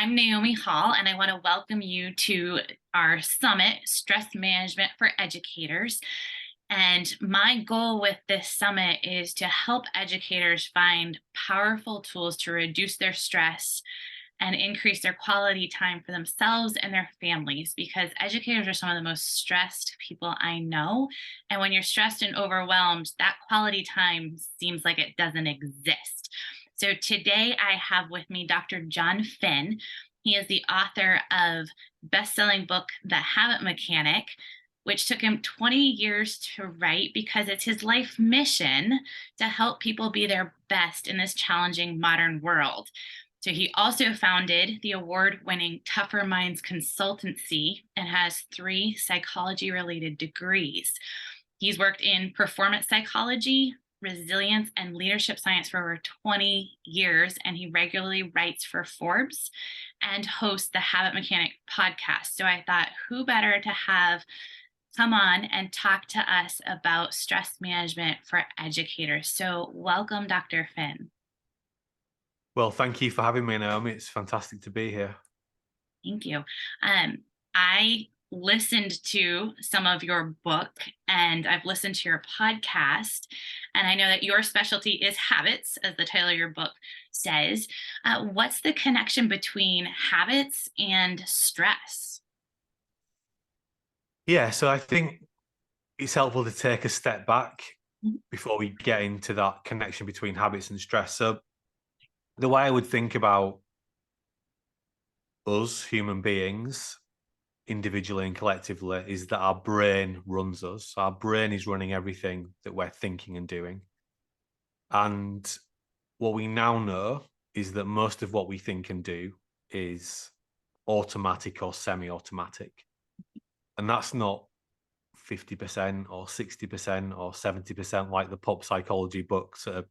I'm Naomi Hall, and I want to welcome you to our summit, Stress Management for Educators. And my goal with this summit is to help educators find powerful tools to reduce their stress and increase their quality time for themselves and their families, because educators are some of the most stressed people I know. And when you're stressed and overwhelmed, that quality time seems like it doesn't exist. So today I have with me Dr. Jon Finn. He is the author of best-selling book, The Habit Mechanic, which took him 20 years to write because it's his life mission to help people be their best in this challenging modern world. So he also founded the award-winning Tougher Minds Consultancy and has 3 psychology-related degrees. He's worked in performance psychology, resilience, and leadership science for over 20 years, and he regularly writes for Forbes and hosts the Habit Mechanic podcast. So I thought, who better to have come on and talk to us about stress management for educators? So welcome, Dr. Finn. Well, thank you for having me, Naomi. It's fantastic to be here. Thank you. I listened to some of your book and I've listened to your podcast, and I know that your specialty is habits, as the title of your book says. What's the connection between habits and stress? Yeah, so I think it's helpful to take a step back Mhm. before we get into that connection between habits and stress. So the way I would think about us, human beings, individually and collectively, is that our brain runs us. Our brain is running everything that we're thinking and doing. And what we now know is that most of what we think and do is automatic or semi-automatic. And that's not 50% or 60% or 70% like the pop psychology books that are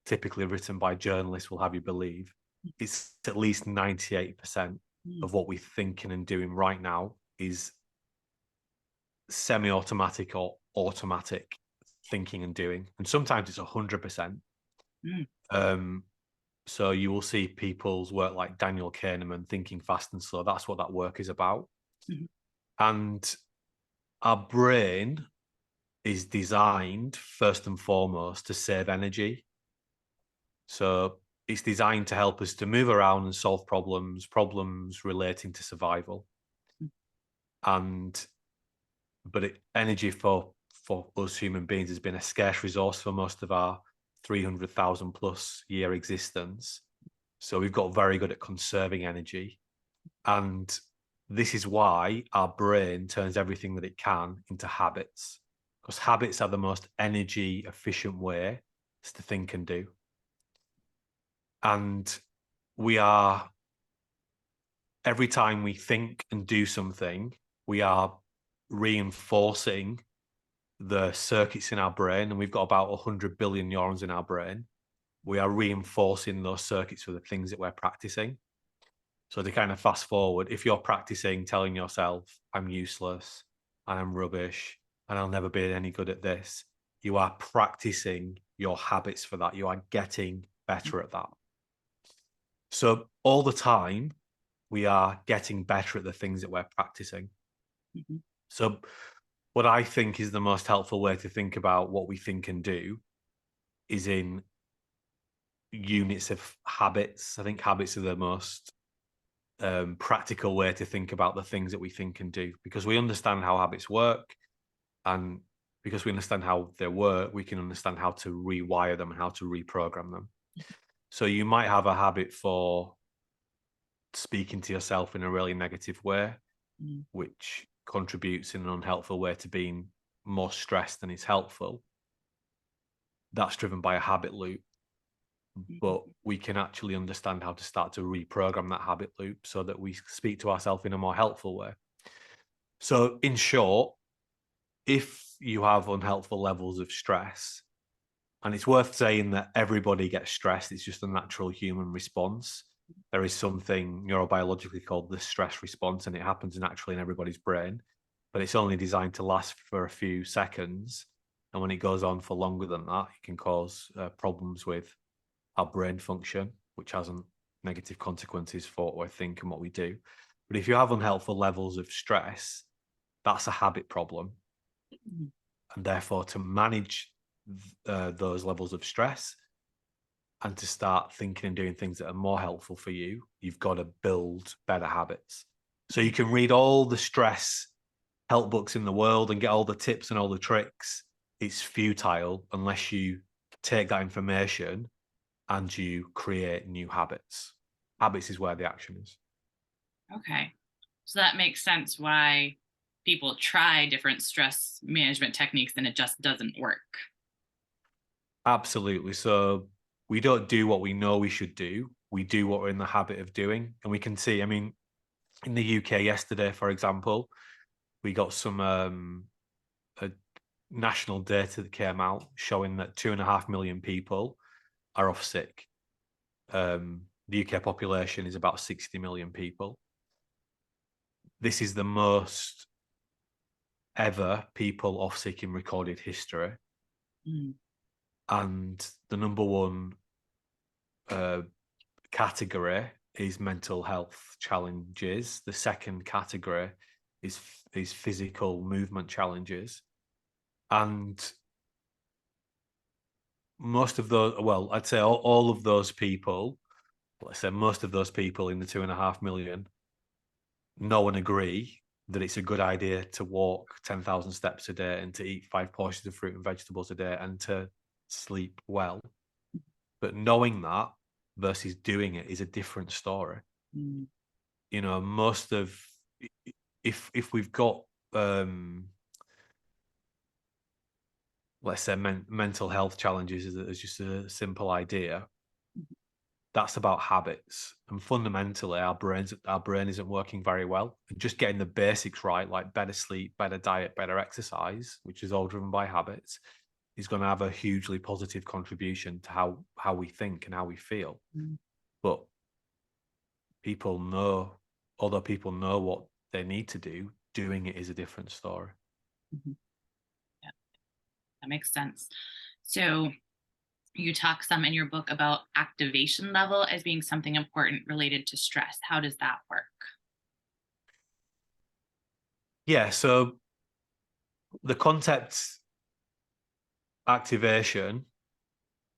typically written by journalists will have you believe. It's at least 98% Mm. of what we're thinking and doing right now is semi-automatic or automatic thinking and doing. And sometimes it's 100%. Mm. Um, so you will see people's work like Daniel Kahneman, Thinking Fast and Slow. That's what that work is about. Mhm. And our brain is designed first and foremost to save energy. So it's designed to help us to move around and solve problems relating to survival. And energy for us human beings has been a scarce resource for most of our 300,000 plus year existence. So we've got very good at conserving energy. And this is why our brain turns everything that it can into habits, because habits are the most energy efficient way to think and do. And we are, every time we think and do something, we are reinforcing the circuits in our brain. And we've got about 100 billion neurons in our brain. We are reinforcing those circuits for the things that we're practicing. So to kind of fast forward, if you're practicing telling yourself, I'm useless and I'm rubbish and I'll never be any good at this, you are practicing your habits for that. You are getting better at that. So all the time, we are getting better at the things that we're practicing. Mhm. So what I think is the most helpful way to think about what we think and do is in units of habits. I think habits are the most practical way to think about the things that we think and do, because we understand how habits work, and because we understand how they work, we can understand how to rewire them and how to reprogram them. So you might have a habit for speaking to yourself in a really negative way, Mm. which contributes in an unhelpful way to being more stressed than is helpful. That's driven by a habit loop. But we can actually understand how to start to reprogram that habit loop so that we speak to ourselves in a more helpful way. So in short, if you have unhelpful levels of stress, and it's worth saying that everybody gets stressed, it's just a natural human response. There is something neurobiologically called the stress response, and it happens naturally in everybody's brain, but it's only designed to last for a few seconds. And when it goes on for longer than that, it can cause problems with our brain function, which hasn't, negative consequences for what we think and what we do. But if you have unhelpful levels of stress, that's a habit problem. Mhm. And therefore, to manage those levels of stress and to start thinking and doing things that are more helpful for you, you've got to build better habits. So you can read all the stress help books in the world and get all the tips and all the tricks. It's futile unless you take that information and you create new habits. Habits is where the action is. Okay. So that makes sense why people try different stress management techniques and it just doesn't work. Absolutely. So we don't do what we know we should do. We do what we're in the habit of doing. And we can see, I mean, in the UK yesterday, for example, we got some national data that came out showing that 2.5 million people are off sick. The UK population is about 60 million people. This is the most ever people off sick in recorded history. Mm. And the number one category is mental health challenges. The second category is physical movement challenges. And most of those, well, I'd say all of those people, let's say most of those people in the 2.5 million know and agree that it's a good idea to walk 10,000 steps a day and to eat 5 portions of fruit and vegetables a day and to sleep well. But knowing that versus doing it is a different story. Mm. You know, most of if we've got let's say mental health challenges as just a simple idea, that's about habits. And fundamentally our brain isn't working very well. And just getting the basics right, like better sleep, better diet, better exercise, which is all driven by habits, is going to have a hugely positive contribution to how we think and how we feel. Mm. But people know, although people know what they need to do, doing it is a different story. Mhm. Yeah, that makes sense. So you talk some in your book about activation level as being something important related to stress. How does that work? Yeah, so the activation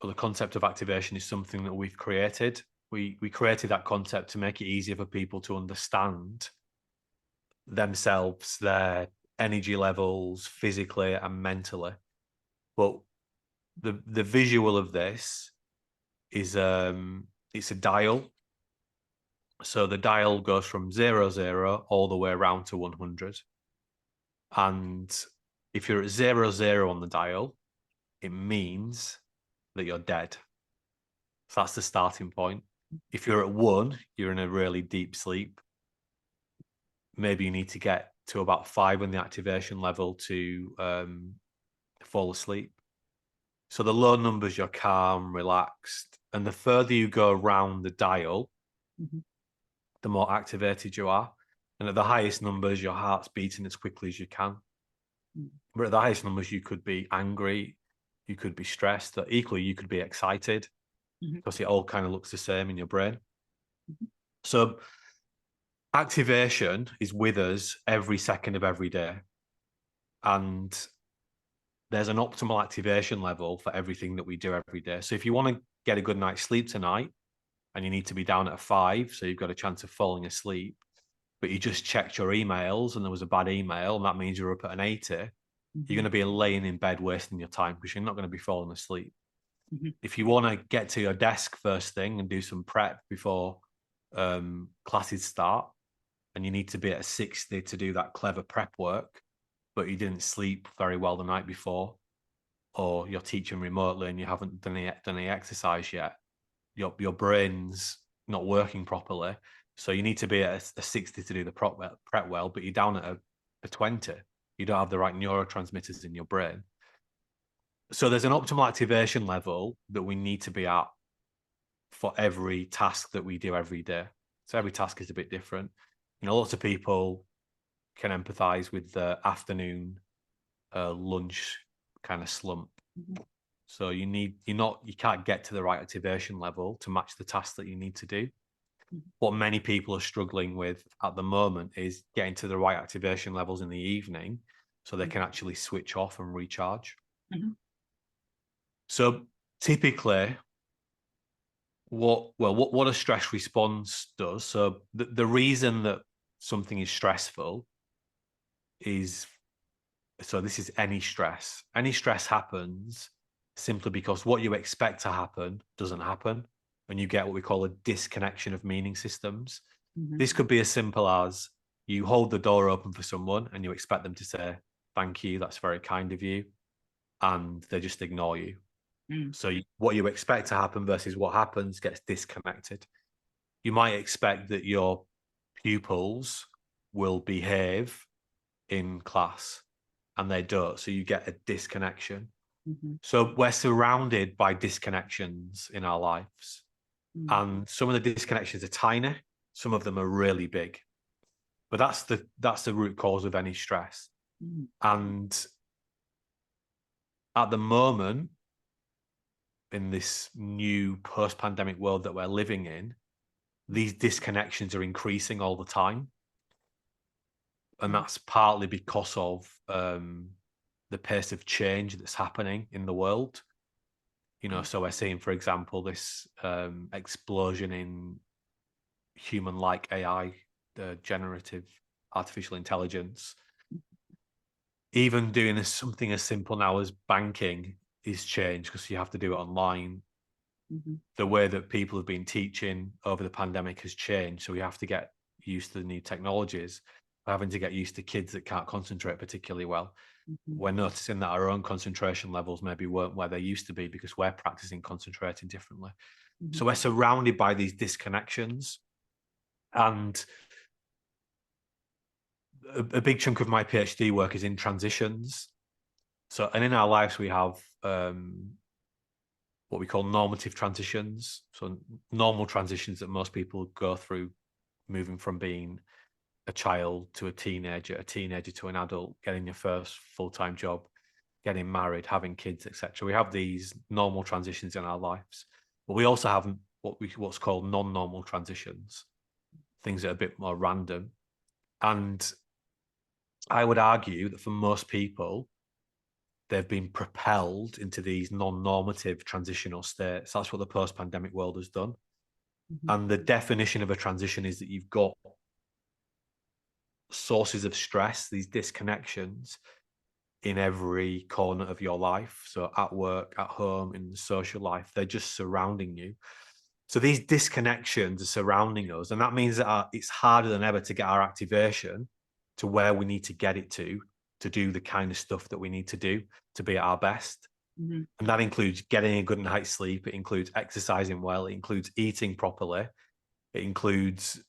the concept of activation is something that we've created. We created that concept to make it easier for people to understand themselves, their energy levels, physically and mentally. But the visual of this is it's a dial. So the dial goes from 0, 0 all the way around to 100. And if you're at 0, 0 on the dial, it means that you're dead. So that's the starting point. If you're at 1, you're in a really deep sleep. Maybe you need to get to about 5 on the activation level to fall asleep. So the low numbers, you're calm, relaxed. And the further you go around the dial, Mhm. the more activated you are. And at the highest numbers, your heart's beating as quickly as you can. Mm. But at the highest numbers, you could be angry, you could be stressed, or equally, you could be excited Mhm. because it all kind of looks the same in your brain. Mhm. So activation is with us every second of every day. And there's an optimal activation level for everything that we do every day. So if you want to get a good night's sleep tonight and you need to be down at a 5, so you've got a chance of falling asleep, but you just checked your emails and there was a bad email, and that means you're up at an 80, you're going Mhm. to be laying in bed wasting your time because you're not going to be falling asleep. Mhm. If you want to get to your desk first thing and do some prep before classes start, and you need to be at a 60 to do that clever prep work, but you didn't sleep very well the night before, or you're teaching remotely and you haven't done any exercise yet, your brain's not working properly. So you need to be at a 60 to do the prep well, but you're down at a 20. You don't have the right neurotransmitters in your brain. So there's an optimal activation level that we need to be at for every task that we do every day. So every task is a bit different. You know, lots of people can empathize with the afternoon lunch kind of slump. Mhm. So you can't get to the right activation level to match the task that you need to do. What many people are struggling with at the moment is getting to the right activation levels in the evening so they can actually switch off and recharge. Mhm. So typically, what a stress response does. So the reason that something is stressful is, so this is any stress. Any stress happens simply because what you expect to happen doesn't happen, and you get what we call a disconnection of meaning systems. Mhm. This could be as simple as you hold the door open for someone and you expect them to say, "Thank you, that's very kind of you," and they just ignore you. Mm. So what you expect to happen versus what happens gets disconnected. You might expect that your pupils will behave in class and they don't. So you get a disconnection. Mhm. So we're surrounded by disconnections in our lives. Mm. And some of the disconnections are tiny, some of them are really big. But that's the root cause of any stress. Mm. And at the moment, in this new post-pandemic world that we're living in, these disconnections are increasing all the time. And Mm. that's partly because of the pace of change that's happening in the world. So we're seeing, for example, this explosion in human-like AI, generative artificial intelligence. Even doing something as simple now as banking is changed because you have to do it online. Mhm. The way that people have been teaching over the pandemic has changed, so we have to get used to the new technologies. We're having to get used to kids that can't concentrate particularly well. Mhm. We're noticing that our own concentration levels maybe weren't where they used to be because we're practicing concentrating differently. Mhm. So we're surrounded by these disconnections. And a big chunk of my PhD work is in transitions. So, and in our lives, we have what we call normative transitions. So, normal transitions that most people go through, moving from being a child to a teenager to an adult, getting your first full-time job, getting married, having kids, etc. We have these normal transitions in our lives, but we also have what's called non-normal transitions, things that are a bit more random. And I would argue that for most people, they've been propelled into these non-normative transitional states. That's what the post-pandemic world has done. Mhm. And the definition of a transition is that you've got sources of stress, these disconnections in every corner of your life. So at work, at home, in social life, they're just surrounding you. So these disconnections are surrounding us. And that means that it's harder than ever to get our activation to where we need to get it to do the kind of stuff that we need to do to be at our best. Mhm. And that includes getting a good night's sleep. It includes exercising well. It includes eating properly. It includes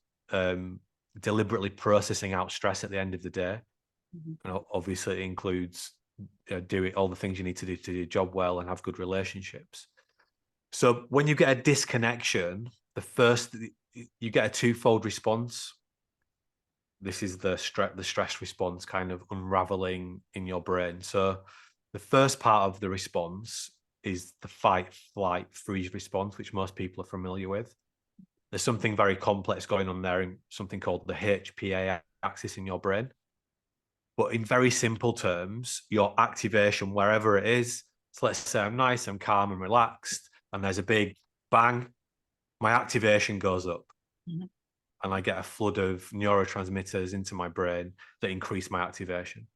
deliberately processing out stress at the end of the day. Mhm. And obviously, it includes doing all the things you need to do your job well and have good relationships. So when you get a disconnection, you get a twofold response. This is the stress response kind of unraveling in your brain. So the first part of the response is the fight, flight, freeze response, which most people are familiar with. There's something very complex going on there in something called the HPA axis in your brain. But in very simple terms, your activation, wherever it is, so let's say I'm nice, I'm calm and relaxed, and there's a big bang, my activation goes up Mhm. and I get a flood of neurotransmitters into my brain that increase my activation.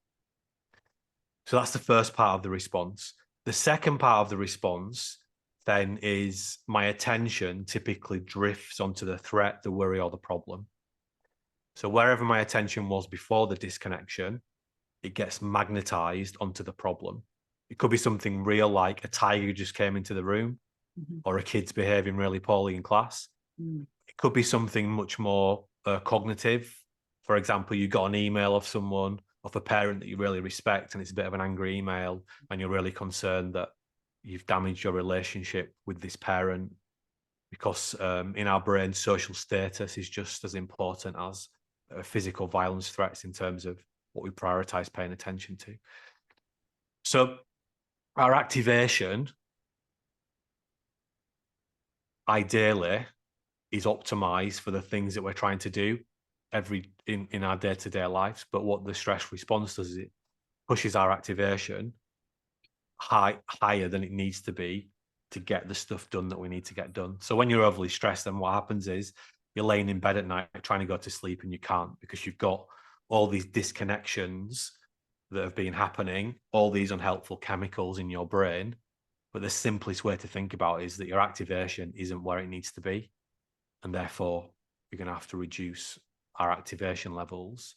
So that's the first part of the response. The second part of the response then is my attention typically drifts onto the threat, the worry, or the problem. So wherever my attention was before the disconnection, it gets magnetized onto the problem. It could be something real like a tiger just came into the room Mhm. or a kid's behaving really poorly in class. Mm. It could be something much more cognitive. For example, you got an email of someone, of a parent that you really respect, and it's a bit of an angry email, and you're really concerned that you've damaged your relationship with this parent because in our brain, social status is just as important as physical violence threats in terms of what we prioritize paying attention to. So our activation, ideally, is optimized for the things that we're trying to do in our day-to-day lives. But what the stress response does is it pushes our activation higher than it needs to be to get the stuff done that we need to get done. So when you're overly stressed, then what happens is you're laying in bed at night trying to go to sleep and you can't, because you've got all these disconnections that have been happening, all these unhelpful chemicals in your brain. But the simplest way to think about it is that your activation isn't where it needs to be. And therefore, you're going to have to reduce our activation levels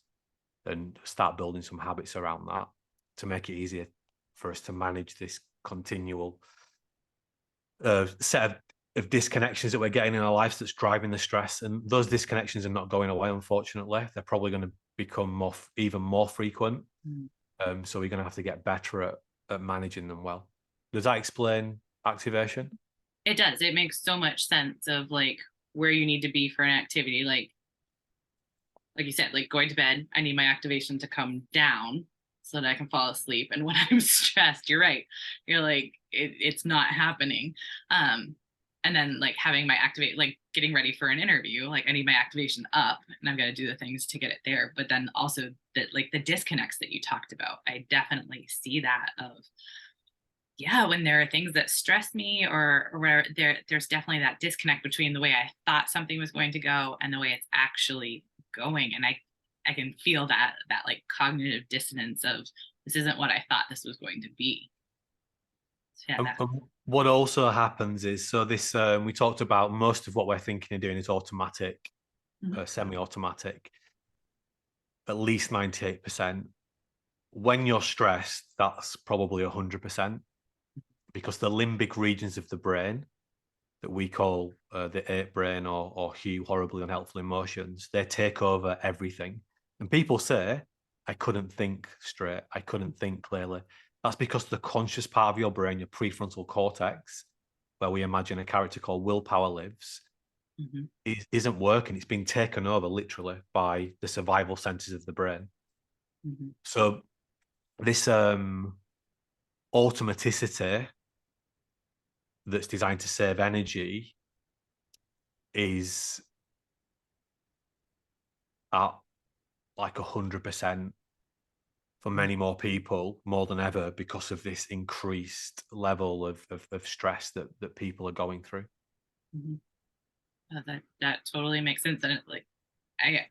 and start building some habits around that to make it easier for us to manage this continual set of disconnections that we're getting in our lives that's driving the stress. And those disconnections are not going away, unfortunately. They're probably going to become even more frequent. So we're going to have to get better at managing them well. Does that explain activation? It does. It makes so much sense of like where you need to be for an activity. Like you said, like going to bed, I need my activation to come down so that I can fall asleep. And when I'm stressed, you're right. You're like, it's not happening. And then like having my activate, like getting ready for an interview, like I need my activation up and I've got to do the things to get it there. But then also that like the disconnects that you talked about, I definitely see that of, yeah, when there are things that stress me or where there's definitely that disconnect between the way I thought something was going to go and the way it's actually going. And I can feel that like cognitive dissonance of this isn't what I thought this was going to be. So yeah, that. And what also happens is, so this we talked about most of what we're thinking of doing is automatic, Mhm. semi-automatic, at least 98%. When you're stressed, that's probably 100%, because the limbic regions of the brain that we call the ape brain or hue horribly unhelpful emotions, they take over everything. And people say, I couldn't think straight, I couldn't think clearly. That's because the conscious part of your brain, your prefrontal cortex, where we imagine a character called willpower lives, Mhm. isn't working. It's been taken over literally by the survival centers of the brain. Mhm. So this automaticity that's designed to save energy is at like 100% for many more people, more than ever, because of this increased level of stress that people are going through. Mhm. That totally makes sense. And it, like I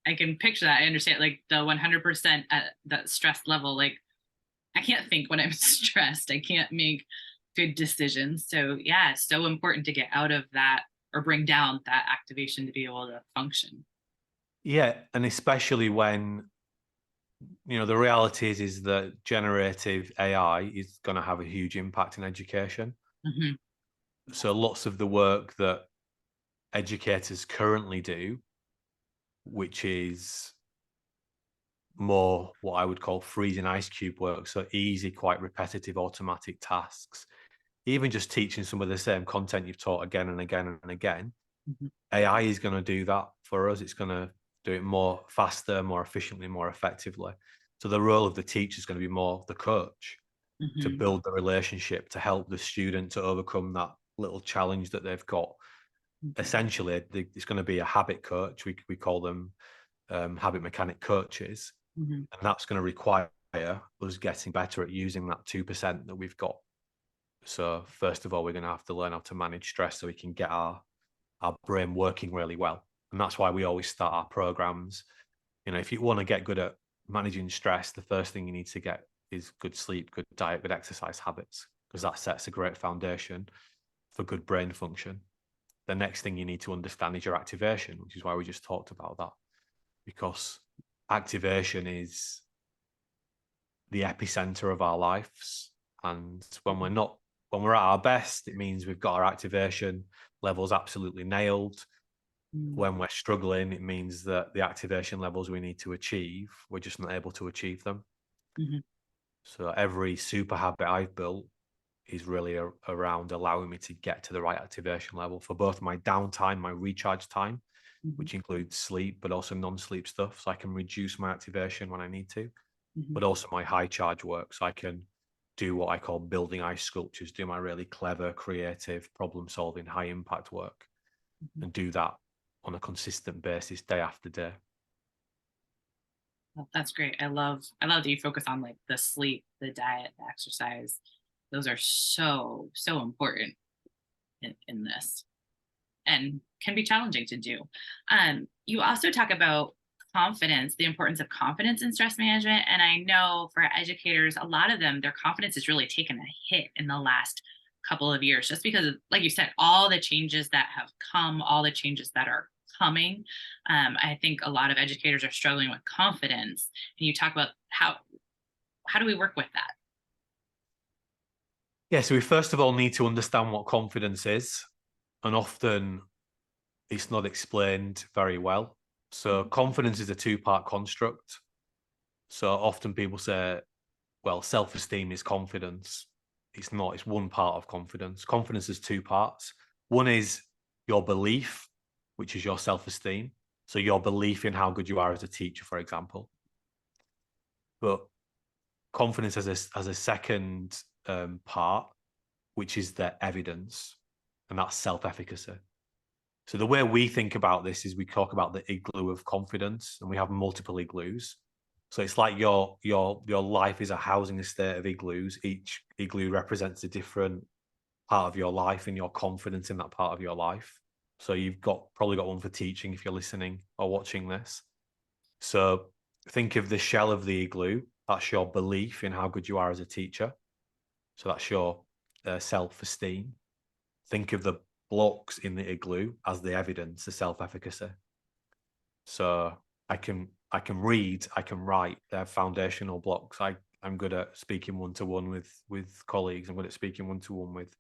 I can picture that. I understand like the 100% at that stress level. Like I can't think when I'm stressed. I can't make good decisions. So yeah, it's so important to get out of that or bring down that activation to be able to function. Yeah, and especially when, the reality is that generative AI is going to have a huge impact in education. Hmm. So lots of the work that educators currently do, which is more what I would call freezing ice cube work, so easy, quite repetitive automatic tasks, even just teaching some of the same content you've taught again and again and again, Hmm. AI is going to do that for us. It's going to do it more faster, more efficiently, more effectively. So the role of the teacher is going to be more the coach, to Hmm. build the relationship, to help the student to overcome that little challenge that they've got. Essentially, it's going to be a habit coach. We call them habit mechanic coaches, Hmm. and that's going to require us getting better at using that 2% that we've got. So first of all, we're going to have to learn how to manage stress so we can get our brain working really well. And that's why we always start our programs. If you want to get good at managing stress, the first thing you need to get is good sleep, good diet, good exercise habits, because that sets a great foundation for good brain function. The next thing you need to understand is your activation, which is why we just talked about that, because activation is the epicenter of our lives. And when we're at our best, it means we've got our activation levels absolutely nailed. When we're struggling, it means that the activation levels we need to achieve, we're just not able to achieve them. Hmm. So every super habit I've built is really around allowing me to get to the right activation level for both my downtime, my recharge time, Hmm. which includes sleep, but also non-sleep stuff. So I can reduce my activation when I need to, Hmm. but also my high charge work. So I can do what I call building ice sculptures, do my really clever, creative, problem solving, high impact work. and do that on a consistent basis day after day. Well, that's great. I love that you focus on like the sleep, the diet, the exercise. Those are so important in this, and can be challenging to do. You also talk about confidence, the importance of confidence in stress management. And I know for educators, a lot of them, their confidence has really taken a hit in the last couple of years, just because of, like you said, all the changes that have come, all the changes that are coming. I think a lot of educators are struggling with confidence. And you talk about how do we work with that? Yeah, so we first of all need to understand what confidence is, and often it's not explained very well. So confidence is a two-part construct. So often people say, well, self-esteem is confidence. It's not, it's one part of confidence. Confidence is two parts. One is your belief, which is your self-esteem. So your belief in how good you are as a teacher, for example. But confidence has a second part, which is the evidence, and that's self-efficacy. So the way we think about this is we talk about the igloo of confidence, and we have multiple igloos. So it's like your life is a housing estate of igloos. Each igloo represents a different part of your life and your confidence in that part of your life. So you've probably got one for teaching if you're listening or watching this. So think of the shell of the igloo. That's your belief in how good you are as a teacher. So that's your self-esteem. Think of the blocks in the igloo as the evidence, the self-efficacy. So I can read, I can write. They're foundational blocks. I'm good at speaking one-to-one with colleagues. I'm good at speaking one-to-one with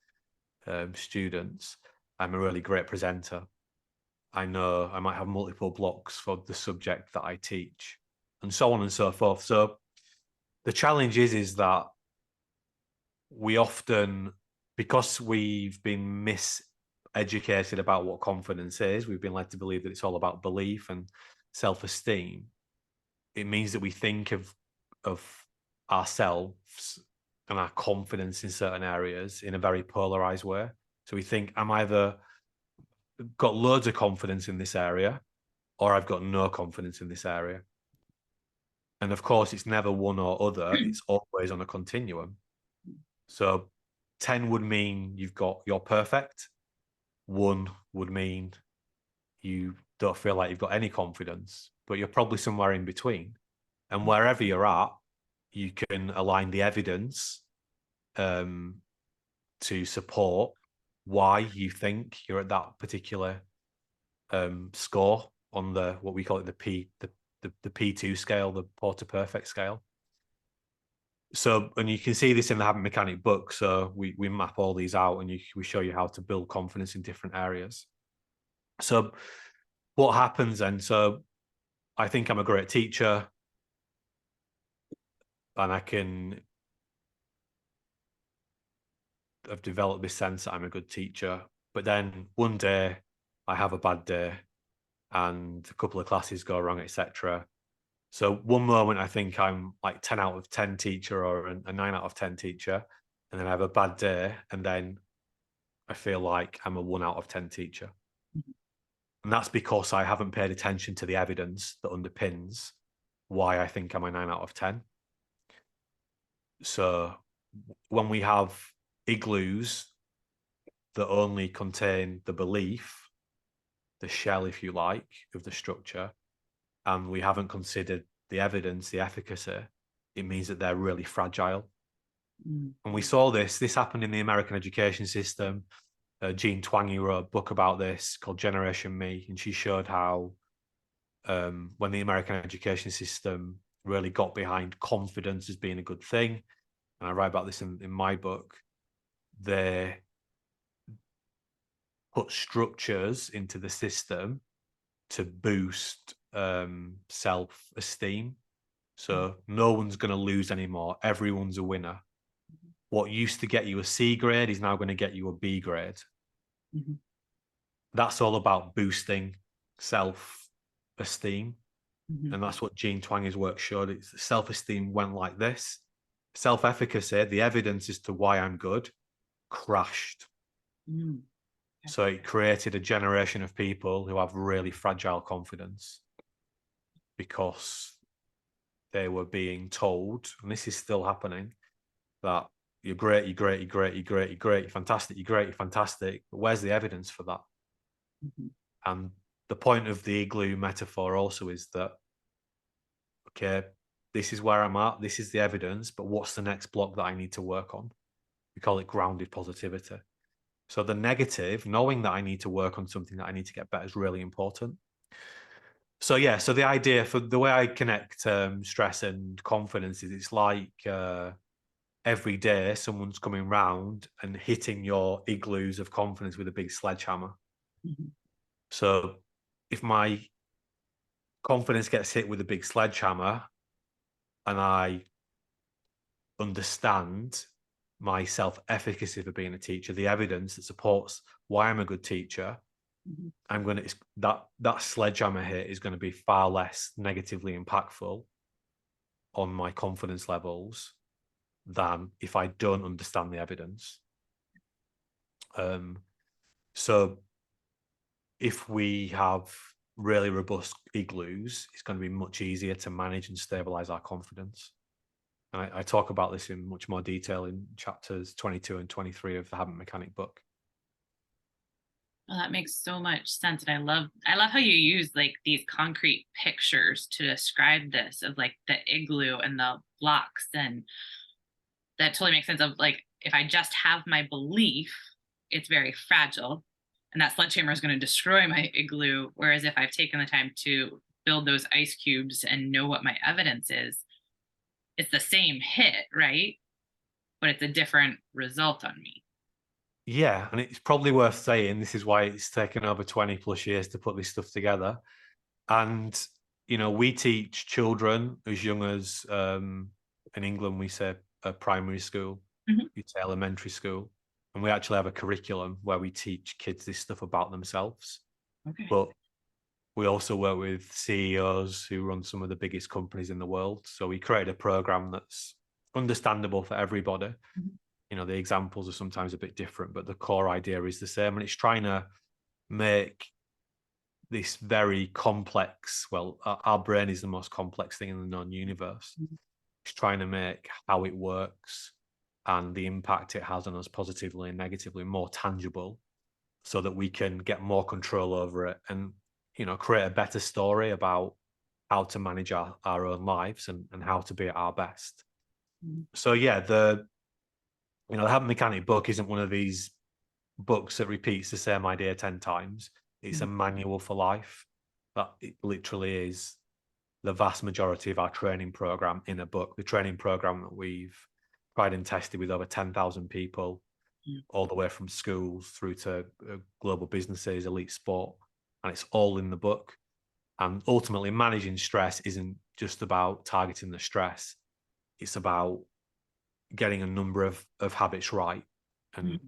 students. I'm a really great presenter. I know I might have multiple blocks for the subject that I teach, and so on and so forth. So the challenge is that we often, because we've been miseducated about what confidence is, we've been led to believe that it's all about belief and self-esteem. It means that we think of ourselves and our confidence in certain areas in a very polarized way. So we think, I'm either got loads of confidence in this area, or I've got no confidence in this area. And of course, it's never one or other. It's always on a continuum. So 10 would mean you're perfect. 1 would mean you don't feel like you've got any confidence, but you're probably somewhere in between. And wherever you're at, you can align the evidence to support why you think you're at that particular score on the, what we call it, the P2 scale, the Porter Perfect scale. So, and you can see this in the Habit Mechanic book. So we map all these out, and we show you how to build confidence in different areas. So what happens then? So I think I'm a great teacher, and I've developed this sense that I'm a good teacher. But then one day I have a bad day, and a couple of classes go wrong, etc. So one moment I think I'm like 10 out of 10 teacher, or a 9 out of 10 teacher, and then I have a bad day, and then I feel like I'm a 1 out of 10 teacher. And that's because I haven't paid attention to the evidence that underpins why I think I'm a 9 out of 10. So when we have igloos that only contain the belief, the shell, if you like, of the structure, and we haven't considered the evidence, the efficacy, it means that they're really fragile. And we saw this happened in the American education system. Jean Twenge wrote a book about this called Generation Me, and she showed how when the American education system really got behind confidence as being a good thing, and I write about this in my book, they put structures into the system to boost self-esteem. So no one's going to lose anymore. Everyone's a winner. What used to get you a C grade is now going to get you a B grade. Mm-hmm. That's all about boosting self-esteem. Mm-hmm. And that's what Jean Twange's work showed. It's self-esteem went like this. Self-efficacy, the evidence as to why I'm good, crashed. Mm. So it created a generation of people who have really fragile confidence because they were being told, and this is still happening, that you're great, you're great, you're great, you're great, you're great, you're fantastic, you're great, you're fantastic. But where's the evidence for that? And the point of the igloo metaphor also is that, okay, this is where I'm at, this is the evidence, but what's the next block that I need to work on? We call it grounded positivity. So the negative, knowing that I need to work on something that I need to get better, is really important. So yeah, so the idea for the way I connect stress and confidence is it's like every day someone's coming round and hitting your igloos of confidence with a big sledgehammer. So if my confidence gets hit with a big sledgehammer and I understand my self-efficacy for being a teacher, the evidence that supports why I'm a good teacher, I'm going to that sledgehammer hit is going to be far less negatively impactful on my confidence levels than if I don't understand the evidence. So if we have really robust igloos, it's going to be much easier to manage and stabilize our confidence. And I talk about this in much more detail in chapters 22 and 23 of the Habit Mechanic book. Well, that makes so much sense. And I love how you use like these concrete pictures to describe this of like the igloo and the blocks. And that totally makes sense of like, if I just have my belief, it's very fragile. And that sledgehammer is going to destroy my igloo. Whereas if I've taken the time to build those ice cubes and know what my evidence is, it's the same hit, right? But it's a different result on me. Yeah, and it's probably worth saying this is why it's taken over 20 plus years to put this stuff together. And, you know, we teach children as young as, in England, we say primary school, you say elementary school. And we actually have a curriculum where we teach kids this stuff about themselves. Okay. But we also work with CEOs who run some of the biggest companies in the world. So we created a program that's understandable for everybody. You know, the examples are sometimes a bit different, but the core idea is the same. And it's trying to make this very complex, well, our brain is the most complex thing in the known universe. It's trying to make how it works and the impact it has on us positively and negatively more tangible so that we can get more control over it and, you know, create a better story about how to manage our own lives and how to be at our best. So yeah, the Habit Mechanic book isn't one of these books that repeats the same idea 10 times. It's a manual for life. That it literally is the vast majority of our training program in a book. The training program that we've tried and tested with over 10,000 people, all the way from schools through to global businesses, elite sport, and it's all in the book. And ultimately, managing stress isn't just about targeting the stress. It's about getting a number of habits right. And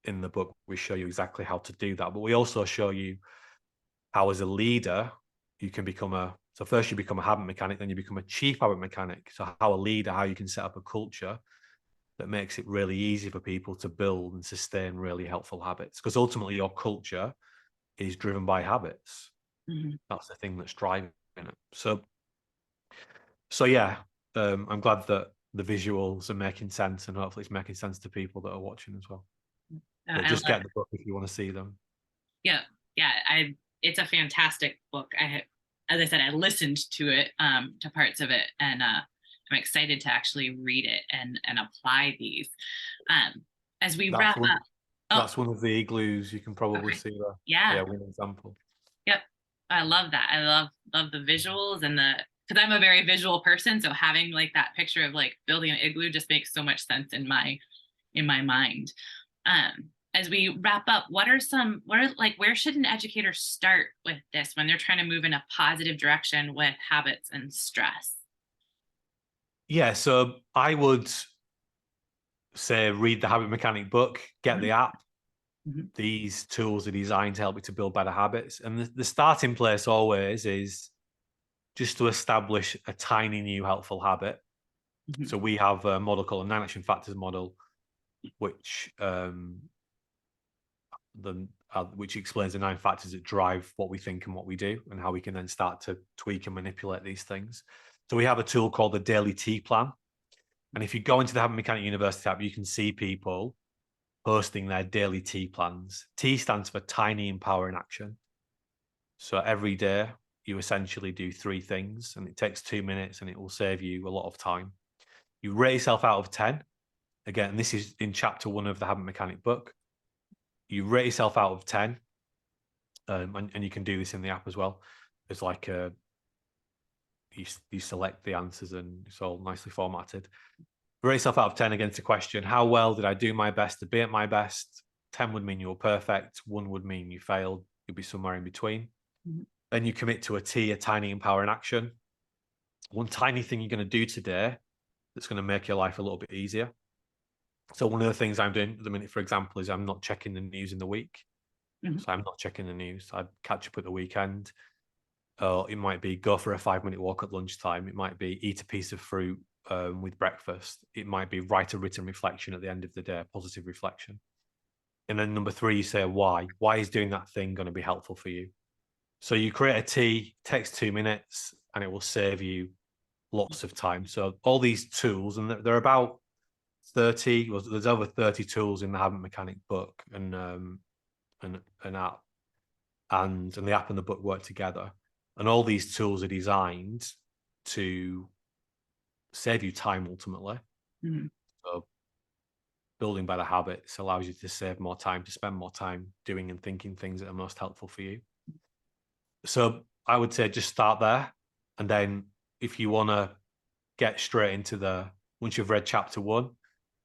in the book, we show you exactly how to do that. But we also show you how, as a leader, you can become so first you become a habit mechanic, then you become a chief habit mechanic. So how a leader, how you can set up a culture that makes it really easy for people to build and sustain really helpful habits. Because ultimately your culture is driven by habits. That's the thing that's driving it. So yeah, I'm glad that the visuals are making sense and hopefully it's making sense to people that are watching as well. But just get the book if you want to see them. Yeah. It's a fantastic book. As I said, I listened to it, to parts of it, and I'm excited to actually read it and apply these. As we wrap up. That's one of the igloos. You can probably see that. Yeah. One example. Yep. I love that. I love the visuals and because I'm a very visual person. So having like that picture of like building an igloo just makes so much sense in my mind. As we wrap up, where should an educator start with this when they're trying to move in a positive direction with habits and stress? Yeah, so I would say read the Habit Mechanic book, get the app. These tools are designed to help you to build better habits. And the starting place always is just to establish a tiny new helpful habit. So we have a model called a 9 action factors model, which the which explains the 9 factors that drive what we think and what we do, and how we can then start to tweak and manipulate these things. So we have a tool called the Daily T Plan. And if you go into the Habit Mechanic University app, you can see people posting their daily T plans. T stands for tiny, empowering action. So every day you essentially do 3 things, and it takes 2 minutes, and it will save you a lot of time. You rate yourself out of 10. Again, this is in chapter 1 of the Habit Mechanic book. You rate yourself out of 10, and you can do this in the app as well. There's like you select the answers, and it's all nicely formatted. Rate yourself out of 10 against the question: how well did I do my best to be at my best? 10 would mean you were perfect. 1 would mean you failed. You'd be somewhere in between. Mhm. Then you commit to a T, a tiny, empowering action. One tiny thing you're going to do today that's going to make your life a little bit easier. So one of the things I'm doing at the minute, for example, is I'm not checking the news in the week. Mhm. So I'm not checking the news. I catch up at the weekend. It might be go for a 5-minute walk at lunchtime. It might be eat a piece of fruit with breakfast. It might be write a written reflection at the end of the day, a positive reflection. And then number 3, you say why. Why is doing that thing going to be helpful for you? So you create a T, takes 2 minutes, and it will save you lots of time. So all these tools, and they're about 30. Well, there's over 30 tools in the Habit Mechanic book, and an app, and the app and the book work together. And all these tools are designed to save you time ultimately. Mhm. So building better habits allows you to save more time, to spend more time doing and thinking things that are most helpful for you. So I would say just start there. And then if you want to get straight into once you've read chapter 1,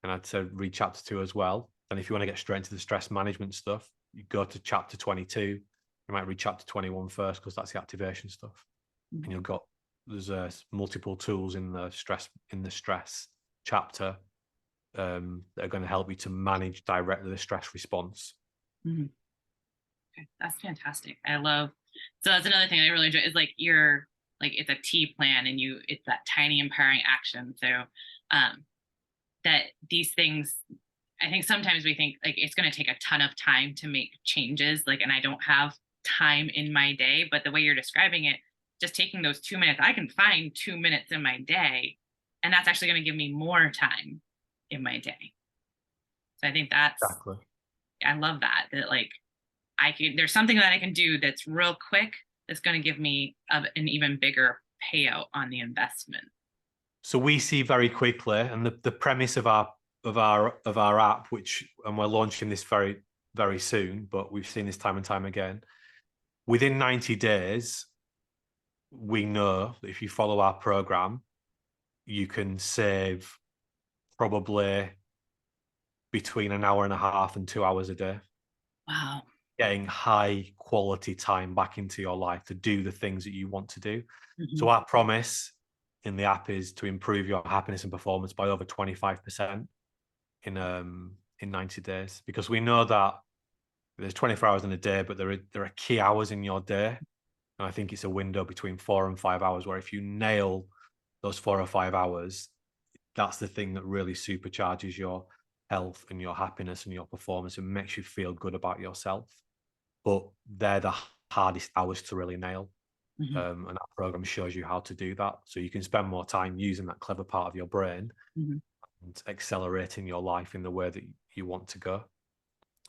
and I'd say read chapter 2 as well. And if you want to get straight into the stress management stuff, you go to chapter 22. You might read chapter 21 first, because that's the activation stuff. Mhm. And there's multiple tools in the stress chapter that are going to help you to manage directly the stress response. Mhm. Okay, that's fantastic. I love. So that's another thing I really enjoy is like your like it's a T plan and it's that tiny empowering action. So um that these things I think sometimes we think like it's going to take a ton of time to make changes like and I don't have time in my day, but the way you're describing it, just taking those 2 minutes, I can find 2 minutes in my day and that's actually going to give me more time in my day. So I think Exactly. I love that like there's something that I can do that's real quick that's going to give me an even bigger payout on the investment. So we see very quickly, and the premise of our app, and we're launching this very, very soon, but we've seen this time and time again. Within 90 days, we know that if you follow our program, you can save probably between an hour and a half and 2 hours a day, Wow. getting high quality time back into your life to do the things that you want to do. So Hmm. our promise in the app is to improve your happiness and performance by over 25% in 90 days, because we know that there's 24 hours in a day, but there are key hours in your day. And I think it's a window between 4 and 5 hours where if you nail those 4 or 5 hours, that's the thing that really supercharges your health and your happiness and your performance and makes you feel good about yourself. But they're the hardest hours to really nail. Hmm. And that program shows you how to do that. So you can spend more time using that clever part of your brain Hmm. and accelerating your life in the way that you want to go.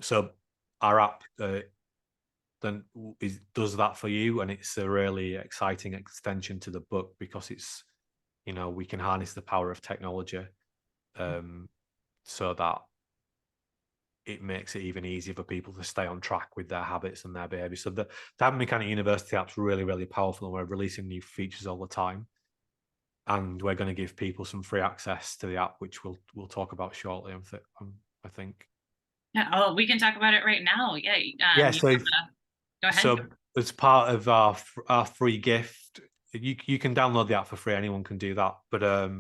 So our app does that for you, and it's a really exciting extension to the book, because it's, we can harness the power of technology, so that it makes it even easier for people to stay on track with their habits and their behavior. So the Habit Mechanic University app's really, really powerful, and we're releasing new features all the time. And we're going to give people some free access to the app, which we'll talk about shortly. I think. Yeah. Oh, we can talk about it right now. Yeah. Yeah. You So go ahead. So as part of our free gift, you can download the app for free. Anyone can do that. But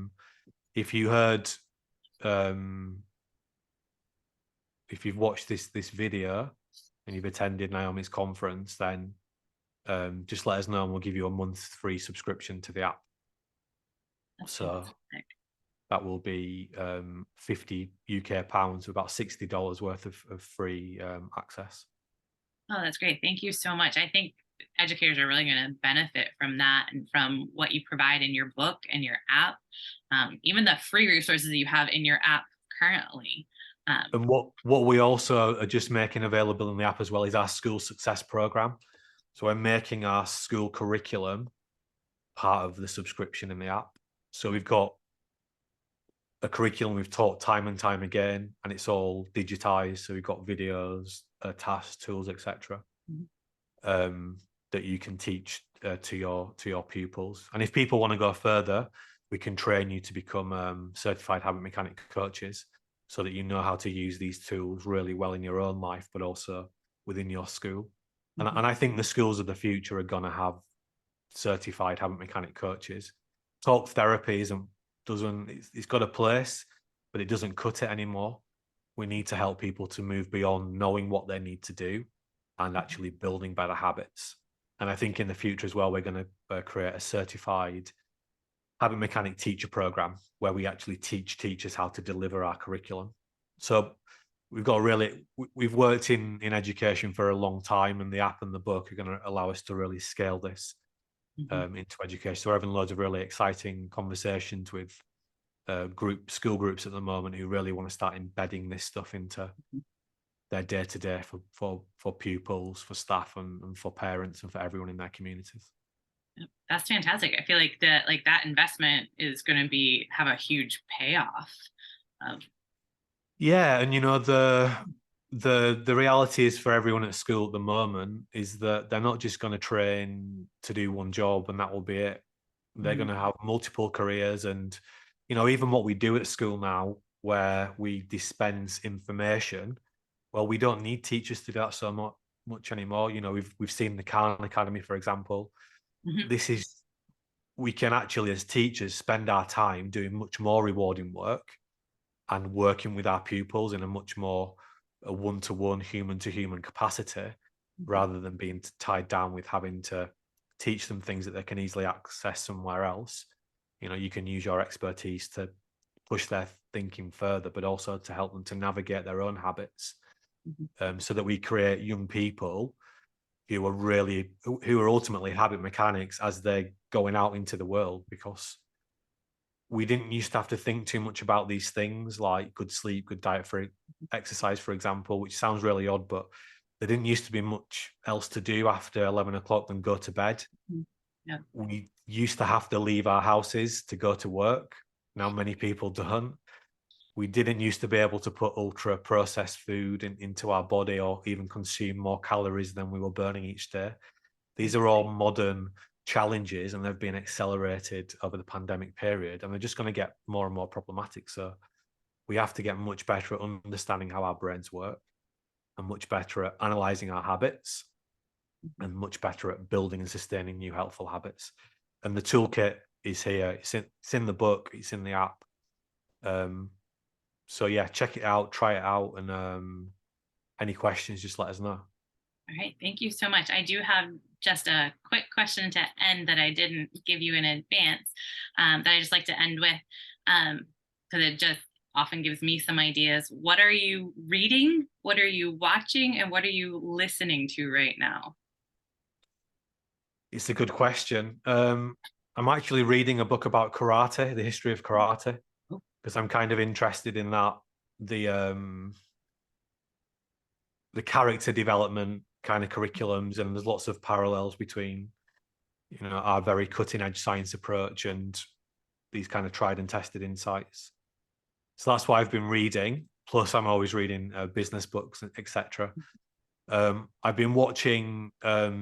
if you heard, um, if you've watched this video and you've attended Naomi's conference, then just let us know and we'll give you a month's free subscription to the app. That's So fantastic. that will be 50 UK pounds, about $60 worth of free access. Oh, that's great. Thank you so much. I think educators are really going to benefit from that and from what you provide in your book and your app, even the free resources that you have in your app currently. Um, And what we also are just making available in the app as well is our school success program. So we're making our school curriculum part of the subscription in the app. So we've got a curriculum we've taught time and time again, and it's all digitized. So we've got videos, tasks, tools, etc. Mhm. That you can teach to your pupils. And if people want to go further, we can train you to become certified habit mechanic coaches, so that you know how to use these tools really well in your own life, but also within your school. And I think the schools of the future are going to have certified habit mechanic coaches. Talk therapy isn't doesn't it's got a place, but it doesn't cut it anymore. We need to help people to move beyond knowing what they need to do and actually building better habits. And I think in the future as well, we're going to create a certified habit mechanic teacher program where we actually teach teachers how to deliver our curriculum. So we've worked in education for a long time, and the app and the book are going to allow us to really scale this Mhm. into education. So we're having loads of really exciting conversations with school groups at the moment who really want to start embedding this stuff into their day to day for pupils, for staff, and for parents, and for everyone in their communities. Yep, that's fantastic. I feel like that investment is going to be have a huge payoff. Um, Yeah, and the reality is for everyone at school at the moment is that they're not just going to train to do one job and that will be it. They're mhm, going to have multiple careers, and even what we do at school now, where we dispense information, well, we don't need teachers to do that so much anymore. We've seen the Khan Academy, for example. mhm, This is We can actually, as teachers, spend our time doing much more rewarding work and working with our pupils in a much more a one-to-one, human-to-human capacity, mhm, rather than being tied down with having to teach them things that they can easily access somewhere else. You can use your expertise to push their thinking further, but also to help them to navigate their own habits, mhm. so that we create young people who are ultimately habit mechanics as they're going out into the world, because we didn't used to have to think too much about these things like good sleep, good diet, for exercise, for example, which sounds really odd, but there didn't used to be much else to do after 11 o'clock than go to bed. Mhm. Yeah. We used to have to leave our houses to go to work. Now many people don't. We didn't used to be able to put ultra processed food into our body, or even consume more calories than we were burning each day. These are all modern challenges, and they've been accelerated over the pandemic period, and they're just going to get more and more problematic. So we have to get much better at understanding how our brains work, and much better at analyzing our habits, Mhm. and much better at building and sustaining new helpful habits. And the toolkit is here. It's in the book. It's in the app. Um, so yeah, check it out, try it out, and any questions, just let us know. All right. Thank you so much. I do have just a quick question to end that I didn't give you in advance, that I just like to end with, because it just often gives me some ideas. What are you reading? What are you watching? And what are you listening to right now? It's a good question. I'm actually reading a book about karate, the history of karate, Oh, because I'm kind of interested in that, the um, the character development kind of curriculums, and there's lots of parallels between our very cutting edge science approach and these kind of tried and tested insights. So that's why I've been reading. Plus, I'm always reading business books, etc. I've been watching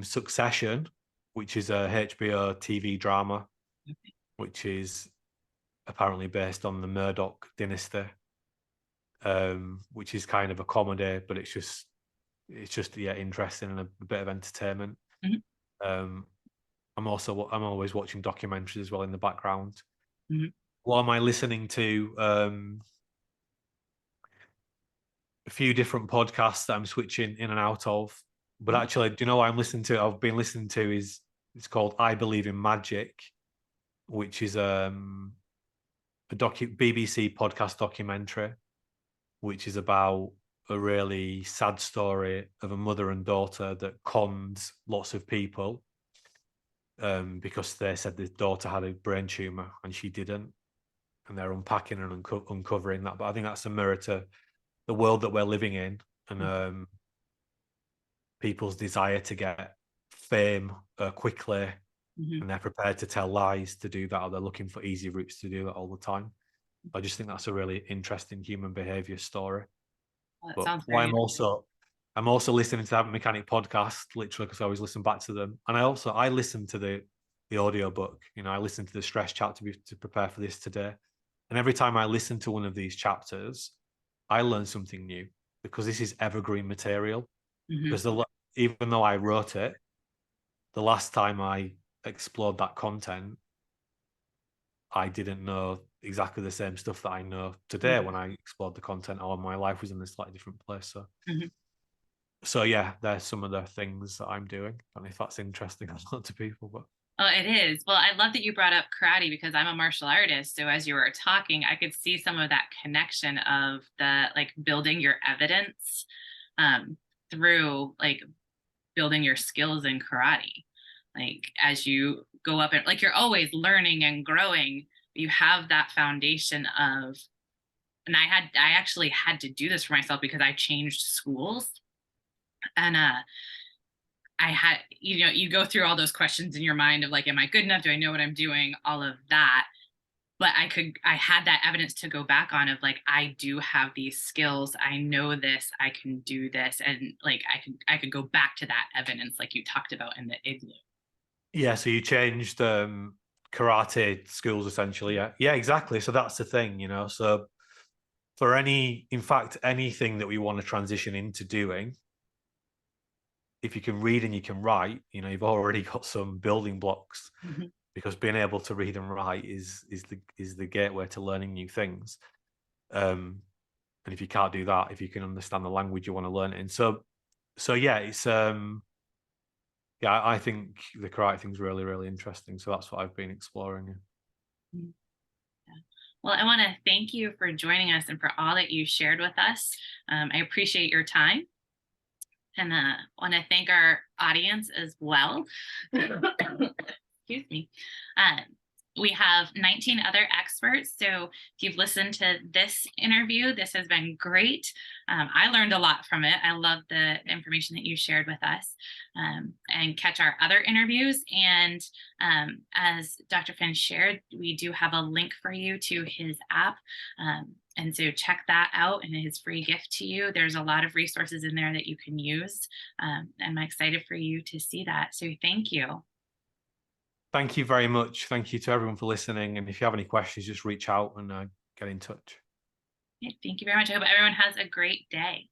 Succession, which is a HBO TV drama, which is apparently based on the Murdoch dynasty, which is kind of a comedy, but it's just yeah, interesting and a bit of entertainment. mhm, Um, I'm always watching documentaries as well in the background. mhm, What am I listening to? A few different podcasts that I'm switching in and out of. But mhm. actually, do you know what I'm listening to? I've been listening to is it's called I Believe in Magic, which is a BBC podcast documentary, which is about a really sad story of a mother and daughter that conned lots of people because they said the daughter had a brain tumor and she didn't, and they're unpacking and uncovering that. But I think that's a mirror to the world that we're living in, and people's desire to get fame quickly, Mhm. and they're prepared to tell lies to do that, or they're looking for easy routes to do that all the time. I just think that's a really interesting human behavior story. Well, that But sounds why very I'm also listening to that mechanic podcast, literally, because I always listen back to them. And I listen to the audio book. You know, I listen to the stress chapter to prepare for this today. And every time I listen to one of these chapters, I learn something new, because this is evergreen material. Mhm. Because even though I wrote it, the last time I explored that content, I didn't know exactly the same stuff that I know today Mhm. when I explored the content, or my life was in a slightly different place. Mhm. So yeah, there's some of the things that I'm doing. And if that's interesting or not to people, but Oh, it is. Well, I love that you brought up karate because I'm a martial artist. So as you were talking, I could see some of that connection of the like building your evidence um, through like building your skills in karate. Like as you go up and like you're always learning and growing, you have that foundation of, and I actually had to do this for myself because I changed schools. And I had, you go through all those questions in your mind of like, am I good enough? Do I know what I'm doing? All of that. But I had that evidence to go back on of like, I do have these skills. I know this, I can do this. And like, I could go back to that evidence, like you talked about in the igloo. yeah, so you changed karate schools essentially. Yeah, yeah, exactly. So that's the thing, you know. So for in fact, anything that we want to transition into doing, if you can read and you can write, you know, you've already got some building blocks, Mhm. because being able to read and write is the gateway to learning new things. Um, and if you can't do that, if you can understand the language you want to learn it in, so yeah, it's yeah, I think the karate thing's really, really interesting. So that's what I've been exploring. Yeah. Mhm. Yeah. Well, I want to thank you for joining us and for all that you shared with us. I appreciate your time. And want to thank our audience as well. Excuse me. Uh, we have 19 other experts. So if you've listened to this interview, this has been great. I learned a lot from it. I love the information that you shared with us. And catch our other interviews. And as Dr. Finn shared, we do have a link for you to his app. And so check that out and his free gift to you. There's a lot of resources in there that you can use. And I'm excited for you to see that. So thank you. Thank you very much. Thank you to everyone for listening. And if you have any questions, just reach out and get in touch. Thank you very much. I hope everyone has a great day.